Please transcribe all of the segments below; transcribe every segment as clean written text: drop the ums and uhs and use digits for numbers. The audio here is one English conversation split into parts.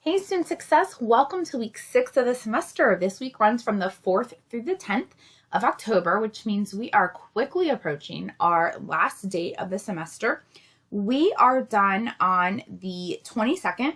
Hey Student Success, welcome to week 6 of the semester. This week runs from the 4th through the 10th of October, which means we are quickly approaching our last date of the semester. We are done on the 22nd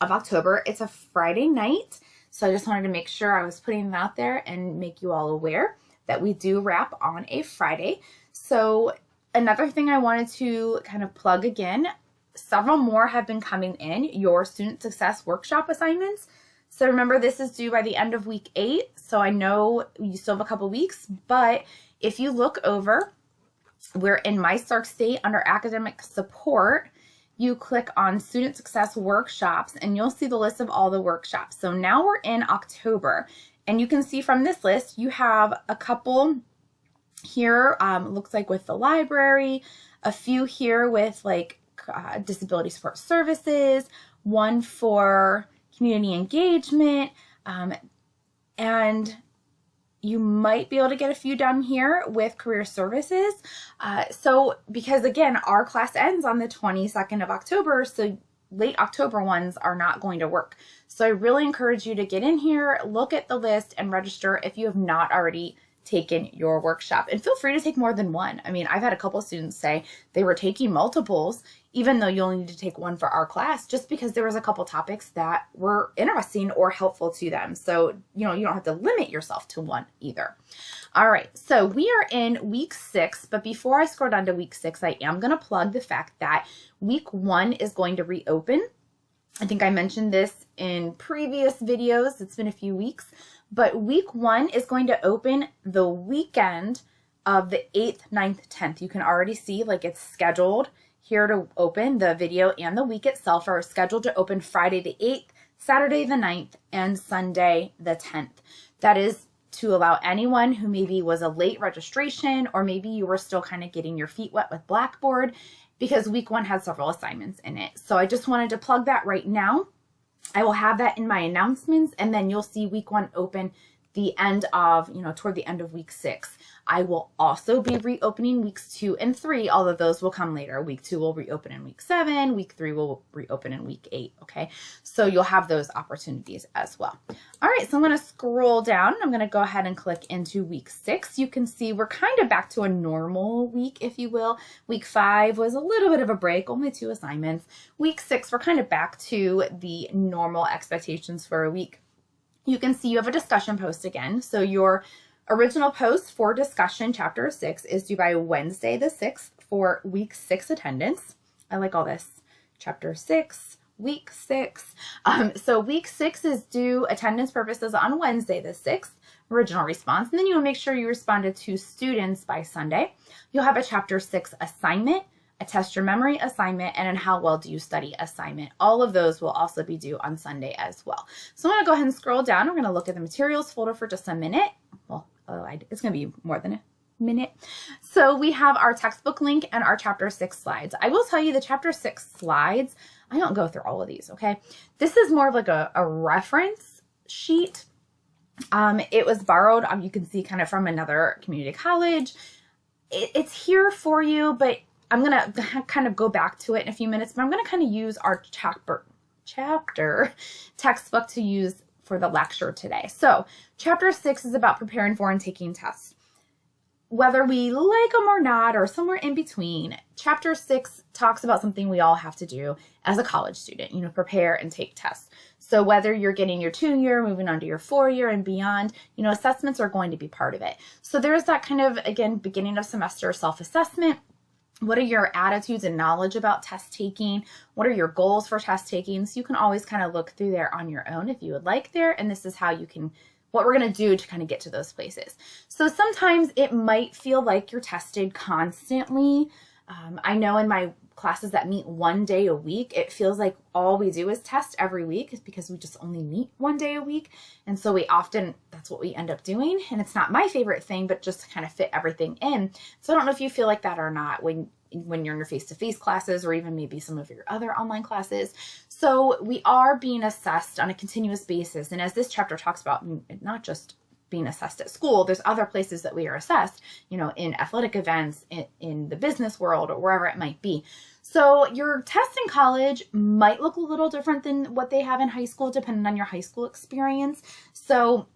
of October. It's a Friday night, so I just wanted to make sure I was putting it out there and make you all aware that we do wrap on a Friday. So another thing I wanted to kind of plug again, several more have been coming in, your student success workshop assignments. So remember, this is due by the end of week 8. So I know you still have a couple weeks, but if you look over, we're in My Stark State under academic support. You click on student success workshops and you'll see the list of all the workshops. So now we're in October, and you can see from this list, you have a couple here, looks like with the library, a few here with like disability support services, one for community engagement, and you might be able to get a few down here with career services. So because again, our class ends on the 22nd of October, so late October ones are not going to work. So I really encourage you to get in here, look at the list, and register if you have not already taken your workshop. And feel free to take more than one. I mean, I've had a couple of students say they were taking multiples, even though you only need to take one for our class, just because there was a couple topics that were interesting or helpful to them. So, you don't have to limit yourself to one either. All right, so we are in week 6, but before I scroll down to week 6, I am going to plug the fact that week 1 is going to reopen. I think I mentioned this in previous videos. It's been a few weeks, but week 1 is going to open the weekend of the 8th, 9th, 10th. You can already see like it's scheduled here to open. The video and the week itself are scheduled to open Friday the 8th, Saturday the 9th, and Sunday the 10th. That is to allow anyone who maybe was a late registration, or maybe you were still kind of getting your feet wet with Blackboard, because week 1 has several assignments in it. So I just wanted to plug that right now. I will have that in my announcements, and then you'll see week 1 open the end of, toward the end of week 6. I will also be reopening weeks 2 and 3, although those will come later. Week 2 will reopen in week 7. Week 3 will reopen in week 8. Okay, so you'll have those opportunities as well. All right, so I'm going to scroll down. I'm going to go ahead and click into week 6. You can see we're kind of back to a normal week, if you will. Week 5 was a little bit of a break, only 2 assignments. Week 6, we're kind of back to the normal expectations for a week. You can see you have a discussion post again. So your original post for discussion chapter 6 is due by Wednesday the 6th for week 6 attendance. I like all this. Chapter 6, week 6. So week 6 is due attendance purposes on Wednesday the 6th, original response. And then you will make sure you responded to students by Sunday. You'll have a chapter 6 assignment, a test your memory assignment, and an how well do you study assignment. All of those will also be due on Sunday as well. So I'm going to go ahead and scroll down. We're going to look at the materials folder for just a minute. Well, it's going to be more than a minute. So we have our textbook link and our chapter 6 slides. I will tell you the chapter 6 slides, I don't go through all of these, okay? This is more of like a reference sheet. It was borrowed, you can see kind of from another community college. It's here for you, but I'm going to kind of go back to it in a few minutes, but I'm going to kind of use our chapter textbook to use for the lecture today. So chapter 6 is about preparing for and taking tests. Whether we like them or not, or somewhere in between, chapter 6 talks about something we all have to do as a college student, prepare and take tests. So whether you're getting your 2-year, moving on to your 4-year and beyond, assessments are going to be part of it. So there's that kind of, again, beginning of semester self-assessment. What are your attitudes and knowledge about test taking? What are your goals for test taking? So you can always kind of look through there on your own if you would like there. And this is how you can, what we're going to do to kind of get to those places. So sometimes it might feel like you're tested constantly. I know in my classes that meet 1 day a week, it feels like all we do is test every week, is because we just only meet 1 day a week. And so that's what we end up doing. And it's not my favorite thing, but just to kind of fit everything in. So I don't know if you feel like that or not when you're in your face-to-face classes, or even maybe some of your other online classes. So we are being assessed on a continuous basis. And as this chapter talks about, not just being assessed at school. There's other places that we are assessed, in athletic events, in the business world, or wherever it might be. So your test in college might look a little different than what they have in high school, depending on your high school experience. So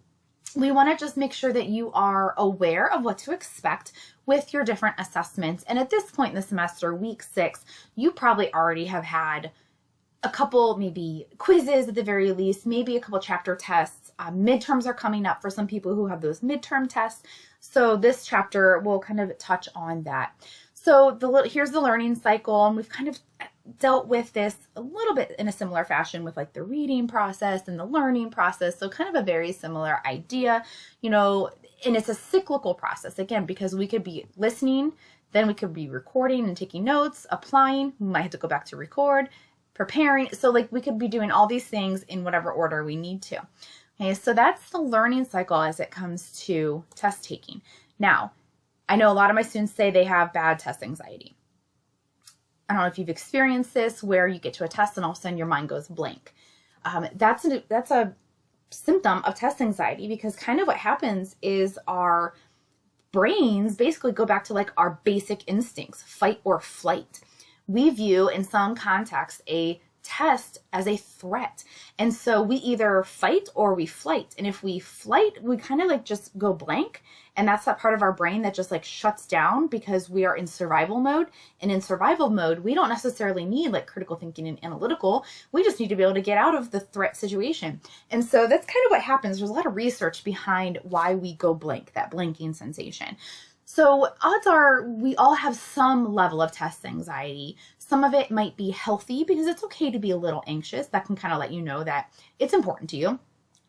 we want to just make sure that you are aware of what to expect with your different assessments. And at this point in the semester, week 6, you probably already have had a couple, maybe quizzes at the very least, maybe a couple chapter tests. Midterms are coming up for some people who have those midterm tests. So this chapter will kind of touch on that. So here's the learning cycle, and we've kind of dealt with this a little bit in a similar fashion with like the reading process and the learning process. So kind of a very similar idea, and it's a cyclical process, again, because we could be listening, then we could be recording and taking notes, applying, we might have to go back to record, preparing. So like we could be doing all these things in whatever order we need to. Okay, so that's the learning cycle as it comes to test taking. Now, I know a lot of my students say they have bad test anxiety. I don't know if you've experienced this where you get to a test and all of a sudden your mind goes blank. That's a symptom of test anxiety, because kind of what happens is our brains basically go back to like our basic instincts, fight or flight. We view in some contexts a test as a threat. And so we either fight or we flight. And if we flight, we kind of like just go blank. And that's that part of our brain that just like shuts down because we are in survival mode. And in survival mode, we don't necessarily need like critical thinking and analytical. We just need to be able to get out of the threat situation. And so that's kind of what happens. There's a lot of research behind why we go blank, that blanking sensation. So odds are we all have some level of test anxiety. Some of it might be healthy because it's okay to be a little anxious. That can kind of let you know that it's important to you.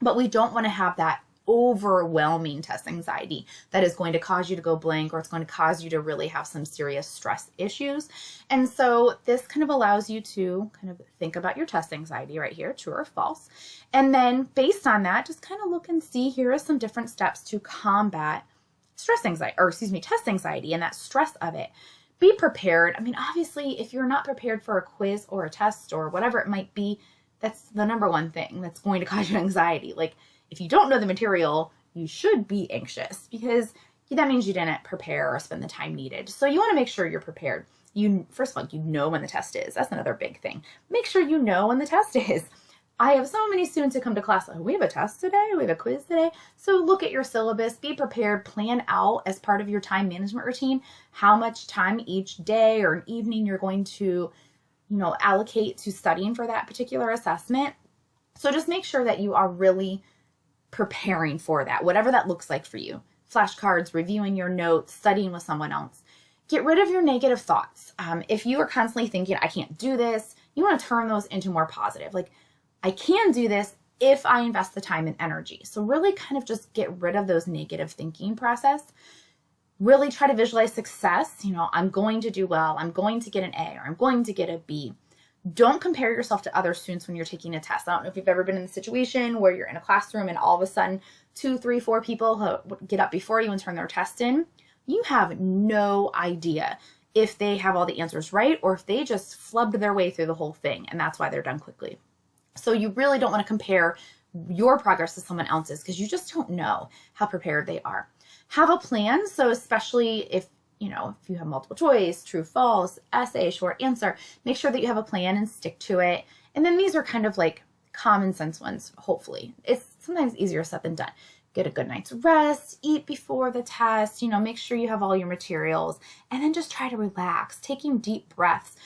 But we don't want to have that overwhelming test anxiety that is going to cause you to go blank, or it's going to cause you to really have some serious stress issues. And so this kind of allows you to kind of think about your test anxiety right here, true or false. And then based on that, just kind of look and see, here are some different steps to combat test anxiety and that stress of it. Be prepared. I mean, obviously, if you're not prepared for a quiz or a test or whatever it might be, that's the number one thing that's going to cause you anxiety. Like, if you don't know the material, you should be anxious, because that means you didn't prepare or spend the time needed. So you want to make sure you're prepared. First of all, you know when the test is. That's another big thing. Make sure you know when the test is. I have so many students who come to class, we have a test today, we have a quiz today. So look at your syllabus, be prepared, plan out as part of your time management routine how much time each day or an evening you're going to, allocate to studying for that particular assessment. So just make sure that you are really preparing for that, whatever that looks like for you. Flashcards, reviewing your notes, studying with someone else. Get rid of your negative thoughts. If you are constantly thinking, I can't do this, you want to turn those into more positive. Like, I can do this if I invest the time and energy. So really kind of just get rid of those negative thinking process. Really try to visualize success. I'm going to do well. I'm going to get an A, or I'm going to get a B. Don't compare yourself to other students when you're taking a test. I don't know if you've ever been in a situation where you're in a classroom and all of a sudden 2, 3, 4 people get up before you and turn their test in. You have no idea if they have all the answers right or if they just flubbed their way through the whole thing and that's why they're done quickly. So you really don't want to compare your progress to someone else's, because you just don't know how prepared they are. Have a plan. So especially if you have multiple choice, true, false, essay, short answer, make sure that you have a plan and stick to it. And then these are kind of like common sense ones, hopefully. It's sometimes easier said than done. Get a good night's rest, eat before the test, make sure you have all your materials, and then just try to relax, taking deep breaths.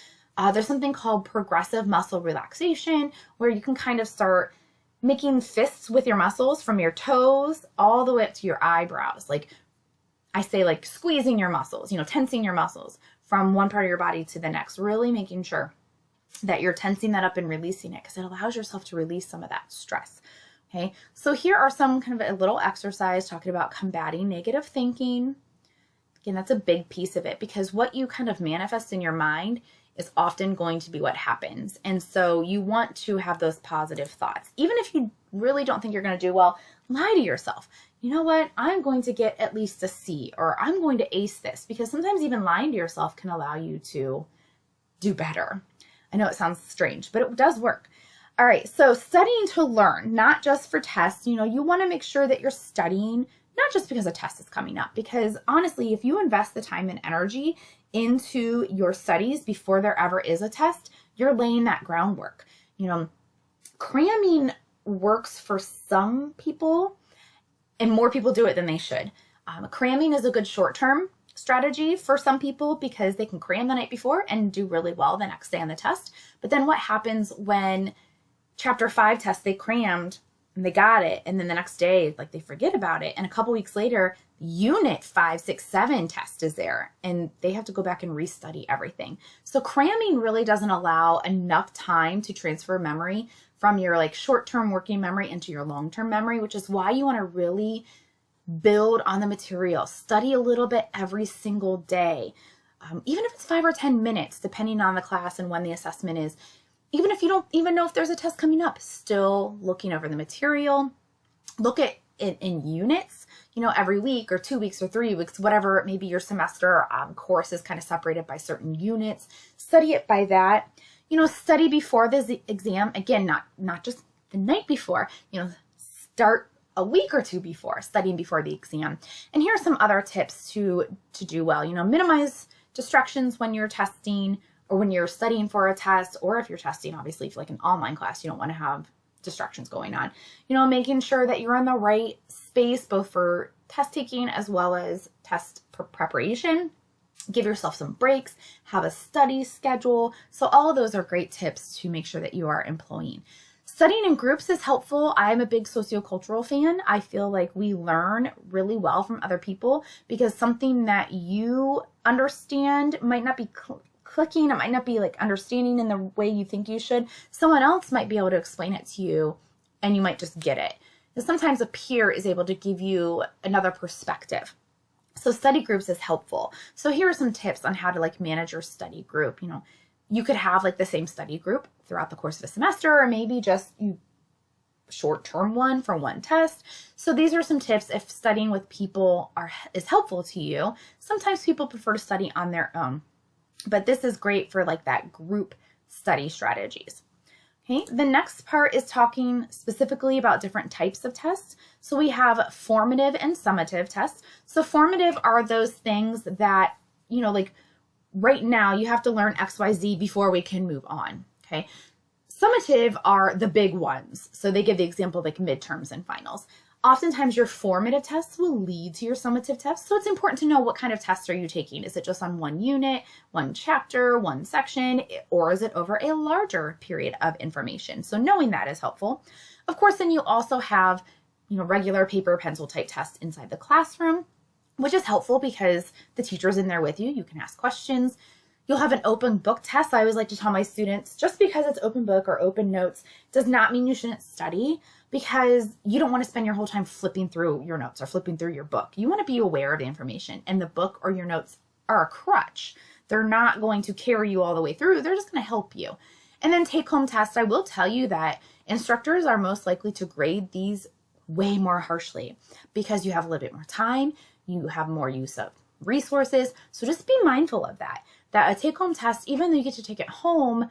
There's something called progressive muscle relaxation, where you can kind of start making fists with your muscles from your toes all the way up to your eyebrows. Like I say, like squeezing your muscles, tensing your muscles from one part of your body to the next, really making sure that you're tensing that up and releasing it, because it allows yourself to release some of that stress. Okay, so here are some kind of a little exercise talking about combating negative thinking. Again, that's a big piece of it, because what you kind of manifest in your mind is often going to be what happens. And so you want to have those positive thoughts. Even if you really don't think you're going to do well, lie to yourself. You know what? I'm going to get at least a C, or I'm going to ace this, because sometimes even lying to yourself can allow you to do better. I know it sounds strange, but it does work. All right, so studying to learn, not just for tests. You want to make sure that you're studying not just because a test is coming up, because honestly, if you invest the time and energy into your studies before there ever is a test, you're laying that groundwork. Cramming works for some people, and more people do it than they should. Cramming is a good short-term strategy for some people because they can cram the night before and do really well the next day on the test. But then what happens when chapter 5 test they crammed and they got it, and then the next day they forget about it, and a couple weeks later unit 5, 6, 7 test is there and they have to go back and restudy everything. So cramming really doesn't allow enough time to transfer memory from your short-term working memory into your long-term memory, which is why you want to really build on the material. Study a little bit every single day, even if it's 5 or 10 minutes, depending on the class and when the assessment is. Even if you don't even know if there's a test coming up, still looking over the material. Look at it in units, every week or 2 weeks or 3 weeks, whatever, maybe your semester course is kind of separated by certain units. Study it by that. Study before the exam. Again, not just the night before, start a week or two before, studying before the exam. And here are some other tips to do well. Minimize distractions when you're testing or when you're studying for a test, or if you're testing, obviously, for an online class, you don't want to have distractions going on. Making sure that you're in the right space, both for test taking as well as test preparation. Give yourself some breaks, have a study schedule. So all of those are great tips to make sure that you are employing. Studying in groups is helpful. I'm a big sociocultural fan. I feel like we learn really well from other people because something that you understand might not be clicking, it might not be understanding in the way you think you should. Someone else might be able to explain it to you and you might just get it. And sometimes a peer is able to give you another perspective. So study groups is helpful. So here are some tips on how to manage your study group. You could have the same study group throughout the course of a semester, or maybe just short-term one for one test. So these are some tips if studying with people is helpful to you. Sometimes people prefer to study on their own, but this is great for that group study strategies. Okay, the next part is talking specifically about different types of tests. So we have formative and summative tests. So formative are those things that, right now you have to learn XYZ before we can move on. Okay, summative are the big ones. So they give the example midterms and finals. Oftentimes your formative tests will lead to your summative tests. So it's important to know what kind of tests are you taking. Is it just on one unit, one chapter, one section, or is it over a larger period of information? So knowing that is helpful. Of course, then you also have, regular paper pencil type tests inside the classroom, which is helpful because the teacher's in there with you. You can ask questions. You'll have an open book test. I always like to tell my students, just because it's open book or open notes does not mean you shouldn't study, because you don't want to spend your whole time flipping through your notes or flipping through your book. You want to be aware of the information, and the book or your notes are a crutch. They're not going to carry you all the way through. They're just going to help you. And then take-home tests. I will tell you that instructors are most likely to grade these way more harshly because you have a little bit more time. You have more use of resources. So just be mindful of that a take-home test, even though you get to take it home,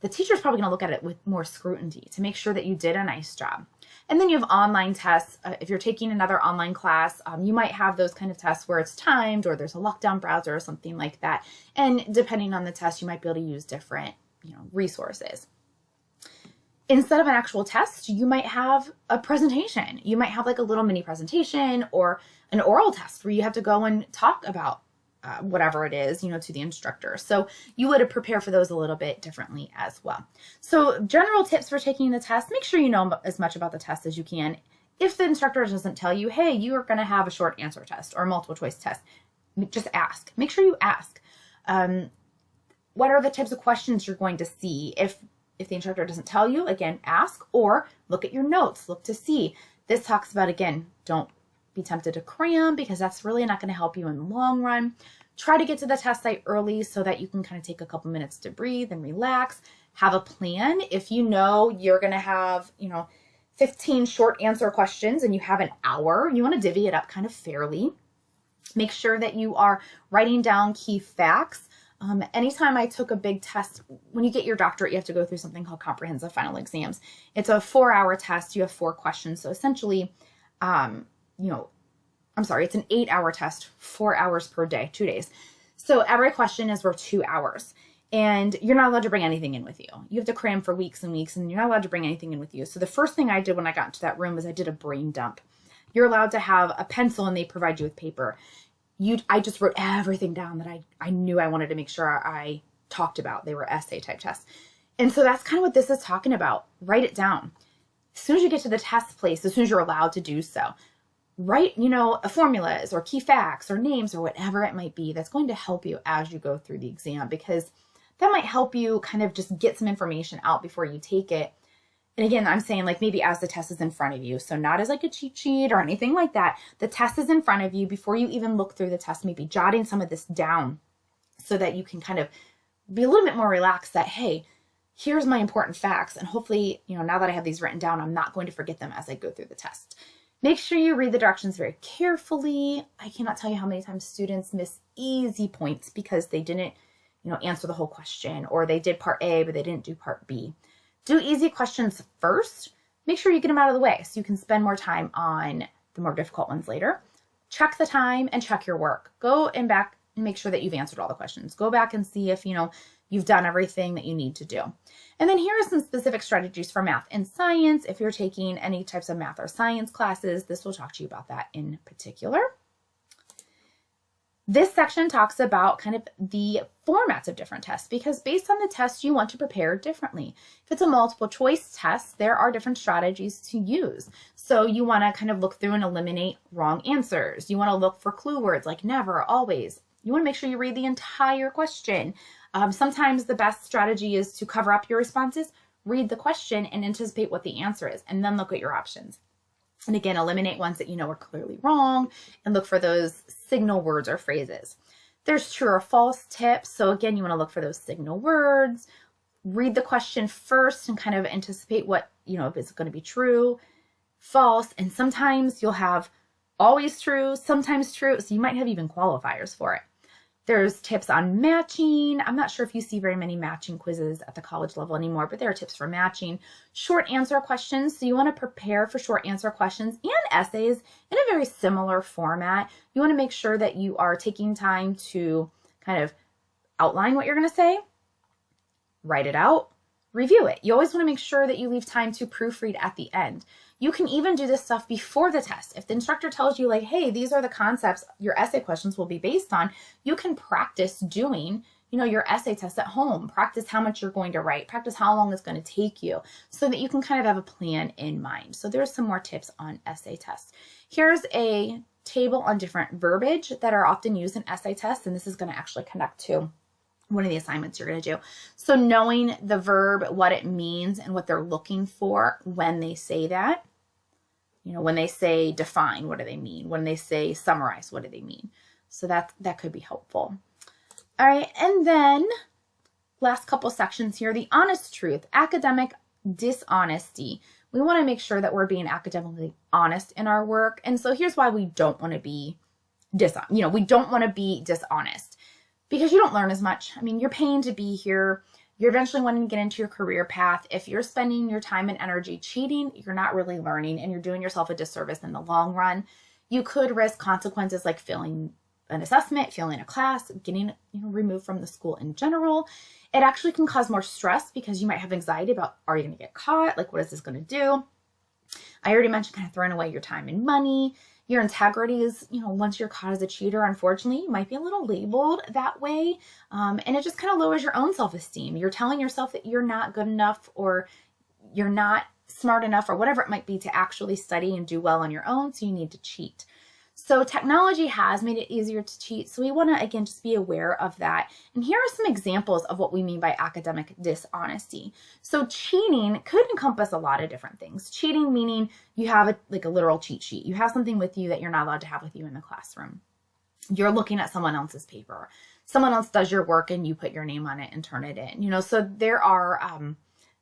the teacher's probably going to look at it with more scrutiny to make sure that you did a nice job. And then you have online tests. If you're taking another online class, you might have those kind of tests where it's timed or there's a lockdown browser or something like that. And depending on the test, you might be able to use different resources. Instead of an actual test, you might have a presentation. You might have a little mini presentation or an oral test where you have to go and talk about whatever it is, to the instructor. So you would prepare for those a little bit differently as well. So general tips for taking the test: make sure you know as much about the test as you can. If the instructor doesn't tell you, hey, you are going to have a short answer test or a multiple choice test, just ask. Make sure you ask. What are the types of questions you're going to see? If the instructor doesn't tell you, again, ask, or look at your notes, look to see. This talks about, again, don't be tempted to cram because that's really not going to help you in the long run. Try to get to the test site early so that you can kind of take a couple minutes to breathe and relax. Have a plan. If you know you're going to have, 15 short answer questions and you have an hour, you want to divvy it up kind of fairly. Make sure that you are writing down key facts. Anytime I took a big test, when you get your doctorate, you have to go through something called comprehensive final exams. It's a 4-hour test. You have 4 questions. So essentially, it's an 8-hour test, 4 hours per day, 2 days. So every question is worth 2 hours. And you're not allowed to bring anything in with you. You have to cram for weeks and weeks, and you're not allowed to bring anything in with you. So the first thing I did when I got into that room was I did a brain dump. You're allowed to have a pencil, and they provide you with paper. I just wrote everything down that I knew I wanted to make sure I talked about. They were essay type tests. And so that's kind of what this is talking about. Write it down. As soon as you get to the test place, as soon as you're allowed to do so, write, formulas or key facts or names or whatever it might be that's going to help you as you go through the exam, because that might help you kind of just get some information out before you take it. And again, I'm saying like maybe as the test is in front of you, so not as like a cheat sheet or anything like that. The test is in front of you before you even look through the test, maybe jotting some of this down so that you can kind of be a little bit more relaxed that, hey, here's my important facts. And hopefully, now that I have these written down, I'm not going to forget them as I go through the test. Make sure you read the directions very carefully. I cannot tell you how many times students miss easy points because they didn't answer the whole question, or they did part A, but they didn't do part B. Do easy questions first. Make sure you get them out of the way so you can spend more time on the more difficult ones later. Check the time and check your work. Go and back and make sure that you've answered all the questions. Go back and see if, you've done everything that you need to do. And then here are some specific strategies for math and science. If you're taking any types of math or science classes, this will talk to you about that in particular. This section talks about kind of the formats of different tests, because based on the test, you want to prepare differently. If it's a multiple choice test, there are different strategies to use. So you want to kind of look through and eliminate wrong answers. You want to look for clue words like never, always. You want to make sure you read the entire question. Sometimes the best strategy is to cover up your responses, read the question, and anticipate what the answer is, and then look at your options. And again, eliminate ones that you know are clearly wrong and look for those signal words or phrases. There's true or false tips. So again, you want to look for those signal words. Read the question first and kind of anticipate what, if it's going to be true, false. And sometimes you'll have always true, sometimes true. So you might have even qualifiers for it. There's tips on matching. I'm not sure if you see very many matching quizzes at the college level anymore, but there are tips for matching. Short answer questions. So you want to prepare for short answer questions and essays in a very similar format. You want to make sure that you are taking time to kind of outline what you're going to say, write it out, review it. You always want to make sure that you leave time to proofread at the end. You can even do this stuff before the test. If the instructor tells you like, hey, these are the concepts your essay questions will be based on, you can practice doing, your essay test at home. Practice how much you're going to write. Practice how long it's going to take you so that you can kind of have a plan in mind. So there's some more tips on essay tests. Here's a table on different verbiage that are often used in essay tests, and this is going to actually connect to one of the assignments you're going to do. So knowing the verb, what it means, and what they're looking for when they say that. When they say define, what do they mean? When they say summarize, what do they mean? So that could be helpful. All right, and then last couple sections here, the honest truth, academic dishonesty. We want to make sure that we're being academically honest in our work. And so here's why we don't want to be dishonest. We don't want to be dishonest because you don't learn as much. I mean, you're paying to be here. You're eventually wanting to get into your career path. If you're spending your time and energy cheating, you're not really learning and you're doing yourself a disservice in the long run. You could risk consequences like failing an assessment, failing a class, getting removed from the school in general. It actually can cause more stress because you might have anxiety about, are you going to get caught? Like, what is this going to do? I already mentioned kind of throwing away your time and money. Your integrity is, once you're caught as a cheater, unfortunately, you might be a little labeled that way. And it just kind of lowers your own self-esteem. You're telling yourself that you're not good enough or you're not smart enough or whatever it might be to actually study and do well on your own. So you need to cheat. So technology has made it easier to cheat. So we want to, again, just be aware of that. And here are some examples of what we mean by academic dishonesty. So cheating could encompass a lot of different things. Cheating meaning you have a literal cheat sheet. You have something with you that you're not allowed to have with you in the classroom. You're looking at someone else's paper. Someone else does your work and you put your name on it and turn it in. So there are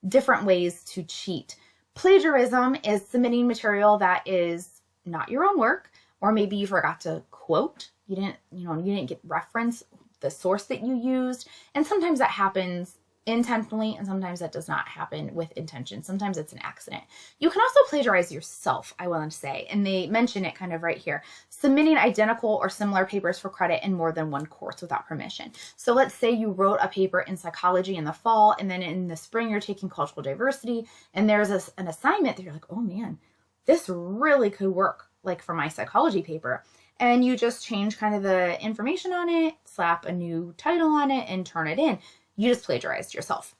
different ways to cheat. Plagiarism is submitting material that is not your own work. Or maybe you forgot to quote, you didn't get reference the source that you used. And sometimes that happens intentionally, and sometimes that does not happen with intention. Sometimes it's an accident. You can also plagiarize yourself, I want to say, and they mention it kind of right here. Submitting identical or similar papers for credit in more than one course without permission. So let's say you wrote a paper in psychology in the fall, and then in the spring you're taking cultural diversity, and there's an assignment that you're like, oh man, this really could work like for my psychology paper. And you just change kind of the information on it, slap a new title on it, and turn it in. You just plagiarized yourself.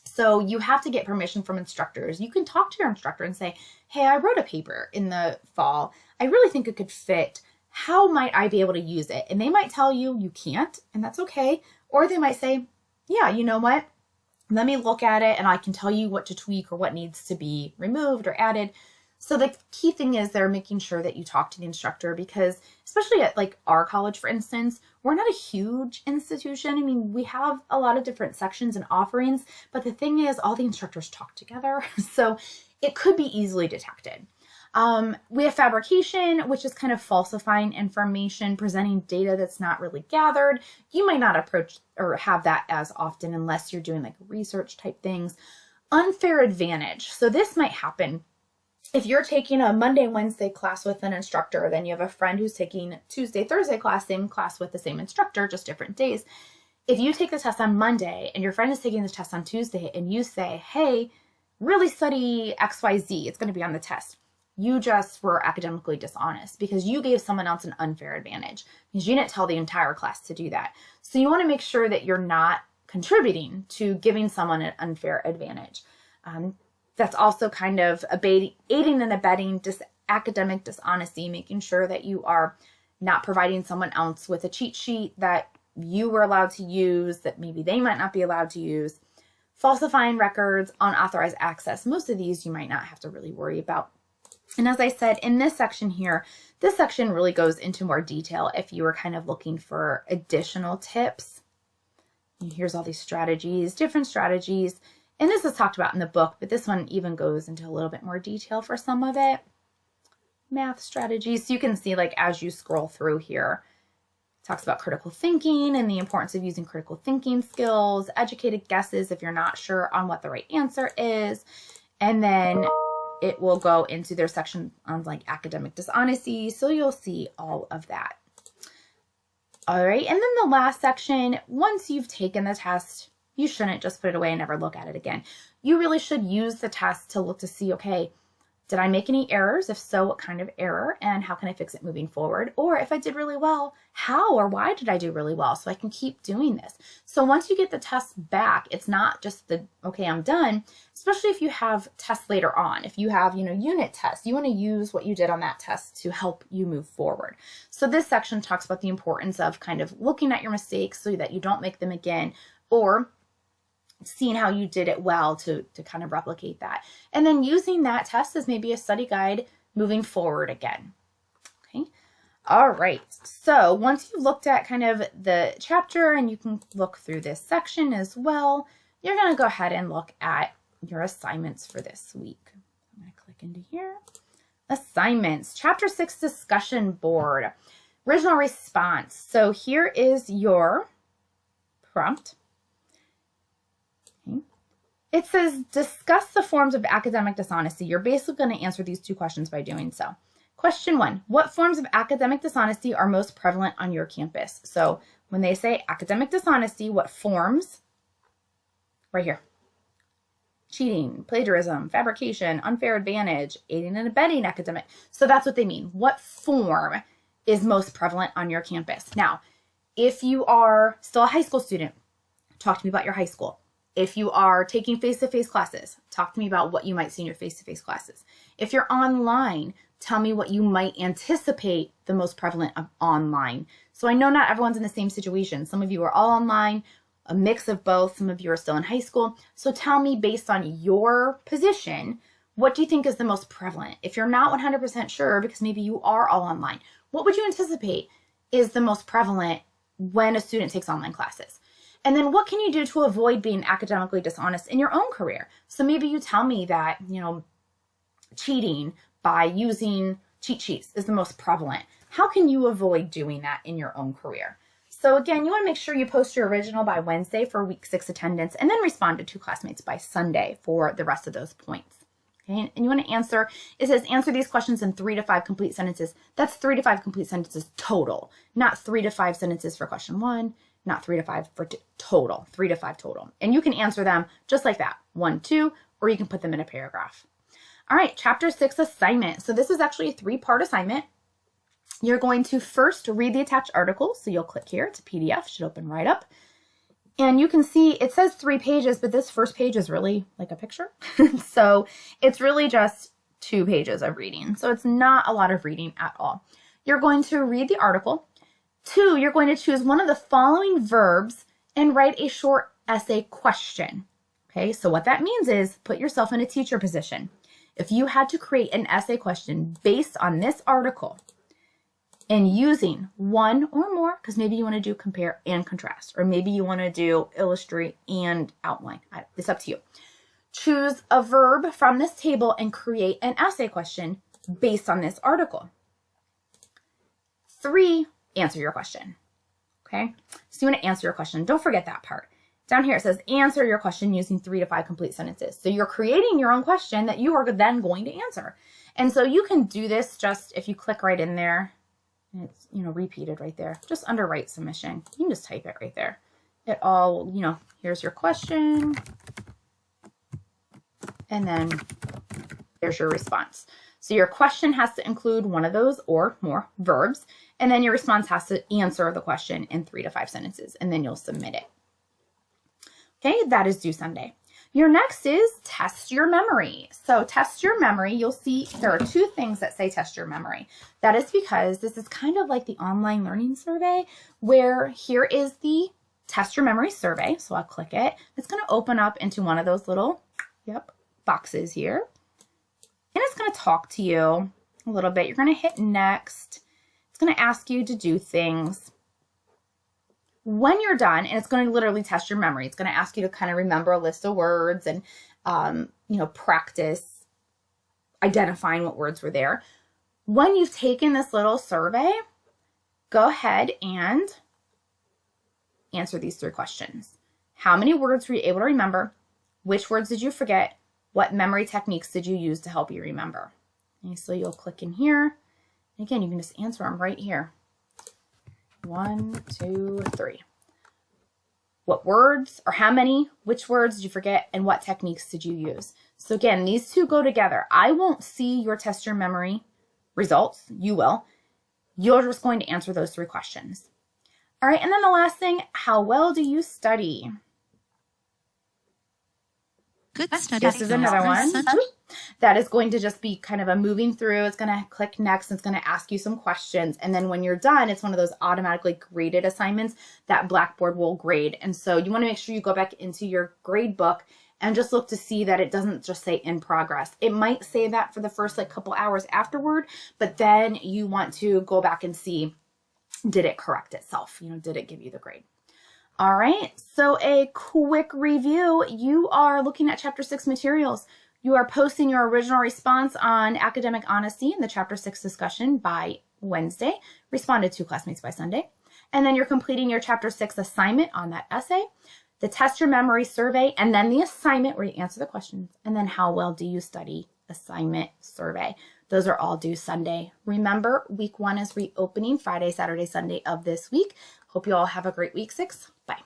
So you have to get permission from instructors. You can talk to your instructor and say, hey, I wrote a paper in the fall. I really think it could fit. How might I be able to use it? And they might tell you you can't, and that's okay. Or they might say, yeah, you know what? Let me look at it and I can tell you what to tweak or what needs to be removed or added. So the key thing is they're making sure that you talk to the instructor, because especially at like our college, for instance, we're not a huge institution. I mean, we have a lot of different sections and offerings, but the thing is all the instructors talk together. So it could be easily detected. We have fabrication, which is kind of falsifying information, presenting data that's not really gathered. You might not approach or have that as often unless you're doing like research type things. Unfair advantage. So this might happen if you're taking a Monday, Wednesday class with an instructor, then you have a friend who's taking Tuesday, Thursday class, same class with the same instructor, just different days. If you take the test on Monday and your friend is taking the test on Tuesday and you say, hey, really study XYZ, it's going to be on the test. You just were academically dishonest because you gave someone else an unfair advantage because you didn't tell the entire class to do that. So you want to make sure that you're not contributing to giving someone an unfair advantage. That's also kind of aiding and abetting academic dishonesty, making sure that you are not providing someone else with a cheat sheet that you were allowed to use that maybe they might not be allowed to use. Falsifying records, unauthorized access. Most of these you might not have to really worry about. And as I said, in this section here, this section really goes into more detail if you were kind of looking for additional tips. And here's all these strategies, different strategies. And this is talked about in the book, but this one even goes into a little bit more detail for some of it. Math strategies. So you can see, like, as you scroll through here, it talks about critical thinking and the importance of using critical thinking skills, educated guesses if you're not sure on what the right answer is. And then it will go into their section on like academic dishonesty. So you'll see all of that. All right. And then the last section, once you've taken the test, you shouldn't just put it away and never look at it again. You really should use the test to look to see, okay, did I make any errors? If so, what kind of error? And how can I fix it moving forward? Or if I did really well, how or why did I do really well? So I can keep doing this. So once you get the test back, it's not just the, okay, I'm done, especially if you have tests later on. If you have, unit tests, you want to use what you did on that test to help you move forward. So this section talks about the importance of kind of looking at your mistakes so that you don't make them again, or seeing how you did it well to kind of replicate that. And then using that test as maybe a study guide moving forward again. Okay. All right. So once you've looked at kind of the chapter, and you can look through this section as well, you're going to go ahead and look at your assignments for this week. I'm going to click into here. Assignments. Chapter 6 discussion board. Original response. So here is your prompt. It says, discuss the forms of academic dishonesty. You're basically going to answer these two questions by doing so. Question 1, what forms of academic dishonesty are most prevalent on your campus? So when they say academic dishonesty, what forms? Right here. Cheating, plagiarism, fabrication, unfair advantage, aiding and abetting academic. So that's what they mean. What form is most prevalent on your campus? Now, if you are still a high school student, talk to me about your high school. If you are taking face-to-face classes, talk to me about what you might see in your face-to-face classes. If you're online, tell me what you might anticipate the most prevalent of online. So I know not everyone's in the same situation. Some of you are all online, a mix of both. Some of you are still in high school. So tell me, based on your position, what do you think is the most prevalent? If you're not 100% sure, because maybe you are all online, what would you anticipate is the most prevalent when a student takes online classes? And then what can you do to avoid being academically dishonest in your own career? So maybe you tell me that, cheating by using cheat sheets is the most prevalent. How can you avoid doing that in your own career? So again, you want to make sure you post your original by Wednesday for week 6 attendance, and then respond to 2 classmates by Sunday for the rest of those points. Okay, and you want to answer, it says answer these questions in 3 to 5 complete sentences. That's 3 to 5 complete sentences total, not 3 to 5 sentences for question 1, not 3 to 5 for total, 3 to 5 total. And you can answer them just like that, 1, 2, or you can put them in a paragraph. All right, chapter 6 assignment. So this is actually a 3-part assignment. You're going to first read the attached article. So you'll click here, it's a PDF, should open right up. And you can see it says 3 pages, but this first page is really like a picture. So it's really just 2 pages of reading. So it's not a lot of reading at all. You're going to read the article. 2, you're going to choose one of the following verbs and write a short essay question. Okay, so what that means is put yourself in a teacher position. If you had to create an essay question based on this article, and using one or more, because maybe you want to do compare and contrast, or maybe you want to do illustrate and outline. It's up to you. Choose a verb from this table and create an essay question based on this article. 3, answer your question. Okay, so you want to answer your question. Don't forget that part. Down here it says answer your question using 3 to 5 complete sentences. So you're creating your own question that you are then going to answer. And so you can do this just if you click right in there. And it's, repeated right there. Just under write submission. You can just type it right there. It all, here's your question. And then here's your response. So your question has to include one of those or more verbs. And then your response has to answer the question in 3 to 5 sentences. And then you'll submit it. Okay, that is due Sunday. Your next is test your memory. So test your memory, you'll see there are 2 things that say test your memory. That is because this is kind of like the online learning survey, where here is the test your memory survey. So I'll click it. It's going to open up into one of those little boxes here. And it's going to talk to you a little bit. You're going to hit next. It's going to ask you to do things. When you're done, and it's going to literally test your memory, it's going to ask you to kind of remember a list of words and, practice identifying what words were there. When you've taken this little survey, go ahead and answer these 3 questions. How many words were you able to remember? Which words did you forget? What memory techniques did you use to help you remember? Okay, so you'll click in here. And again, you can just answer them right here. 1, 2, 3. What words or how many, which words did you forget, and what techniques did you use? So again, these 2 go together. I won't see your test your memory results. You will. You're just going to answer those 3 questions. All right, and then the last thing, how well do you study? Good study. This is another one. That is going to just be kind of a moving through. It's going to click next. It's going to ask you some questions. And then when you're done, it's one of those automatically graded assignments that Blackboard will grade. And so you want to make sure you go back into your grade book and just look to see that it doesn't just say in progress. It might say that for the first couple hours afterward, but then you want to go back and see, did it correct itself? Did it give you the grade? All right, so a quick review. You are looking at Chapter 6 materials. You are posting your original response on academic honesty in the Chapter 6 discussion by Wednesday, responded to classmates by Sunday. And then you're completing your Chapter 6 assignment on that essay, the test your memory survey, and then the assignment where you answer the questions, and then how well do you study assignment survey. Those are all due Sunday. Remember, week 1 is reopening Friday, Saturday, Sunday of this week. Hope you all have a great week 6.